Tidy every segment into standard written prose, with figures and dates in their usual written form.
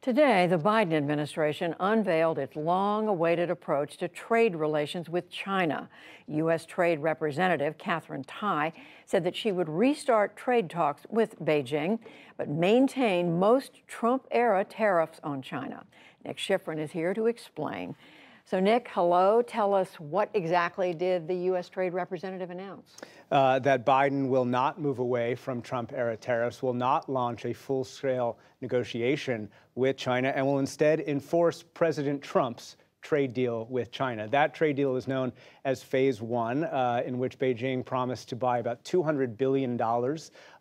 Today, the Biden administration unveiled its long-awaited approach to trade relations with China. U.S. Trade Representative Katherine Tai said that she would restart trade talks with Beijing, but maintain most Trump-era tariffs on China. Nick Schifrin is here to explain. So, Nick, hello. Tell us, what exactly did the U.S. Trade Representative announce? That Biden will not move away from Trump-era tariffs, will not launch a full-scale negotiation with China, and will instead enforce President Trump's trade deal with China. That trade deal is known as Phase 1, in which Beijing promised to buy about $200 billion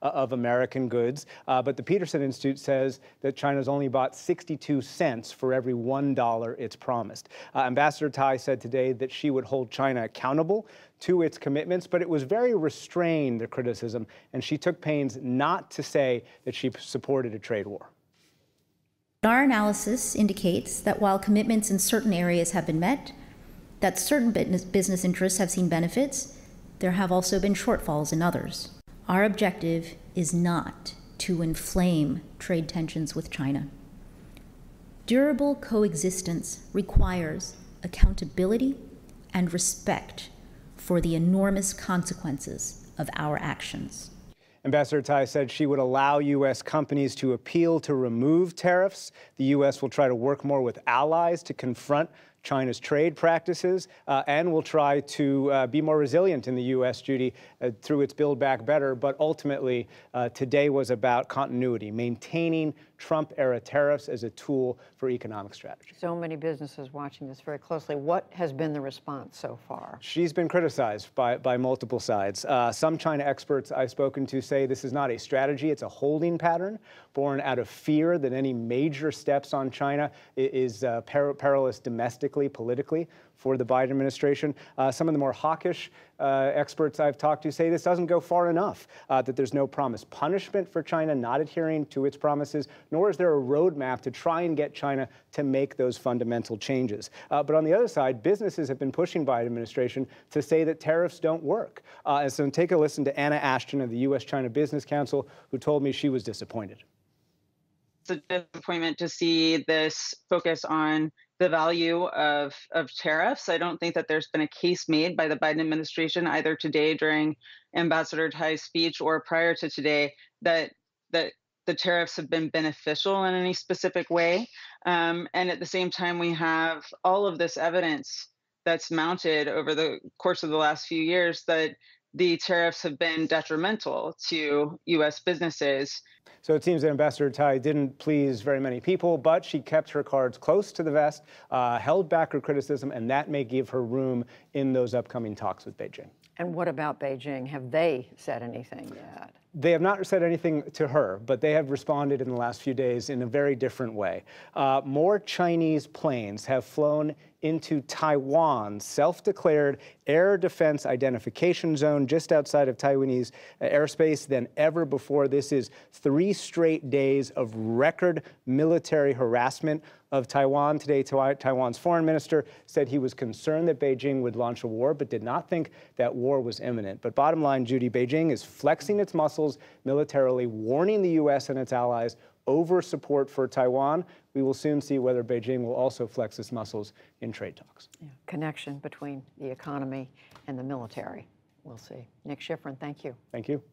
of American goods. But the Peterson Institute says that China's only bought 62 cents for every $1 it's promised. Ambassador Tai said today that she would hold China accountable to its commitments, but it was very restrained, the criticism, and she took pains not to say that she supported a trade war. Our analysis indicates that while commitments in certain areas have been met, that certain business interests have seen benefits, there have also been shortfalls in others. Our objective is not to inflame trade tensions with China. Durable coexistence requires accountability and respect for the enormous consequences of our actions. Ambassador Tai said she would allow U.S. companies to appeal to remove tariffs. The U.S. will try to work more with allies to confront China's trade practices, and will try to be more resilient in the U.S., Judy, through its Build Back Better. But ultimately, today was about continuity, maintaining Trump-era tariffs as a tool for economic strategy. So many businesses watching this very closely. What has been the response so far? She's been criticized by multiple sides. Some China experts I've spoken to say this is not a strategy, it's a holding pattern born out of fear that any major steps on China is perilous domestically, politically, for the Biden administration. Some of the more hawkish experts I've talked to say this doesn't go far enough, that there's no promised punishment for China not adhering to its promises, nor is there a roadmap to try and get China to make those fundamental changes. But on the other side, businesses have been pushing Biden administration to say that tariffs don't work. And so take a listen to Anna Ashton of the U.S.-China Business Council, who told me she was disappointed. It's a disappointment to see this focus on the value of tariffs. I don't think that there's been a case made by the Biden administration, either today during Ambassador Tai's speech or prior to today, that the tariffs have been beneficial in any specific way. And at the same time, we have all of this evidence that's mounted over the course of the last few years that the tariffs have been detrimental to U.S. businesses. So it seems that Ambassador Tai didn't please very many people, but she kept her cards close to the vest, held back her criticism, and that may give her room in those upcoming talks with Beijing. And what about Beijing? Have they said anything yet? They have not said anything to her, but they have responded in the last few days in a very different way. More Chinese planes have flown into Taiwan's self-declared air defense identification zone just outside of Taiwanese airspace than ever before. This is 3 straight days of record military harassment of Taiwan. Today, Taiwan's foreign minister said he was concerned that Beijing would launch a war, but did not think that war was imminent. But bottom line, Judy, Beijing is flexing its muscles militarily, warning the U.S. and its allies over support for Taiwan. We will soon see whether Beijing will also flex its muscles in trade talks. Yeah, connection between the economy and the military. We'll see. Nick Schifrin, thank you. Thank you.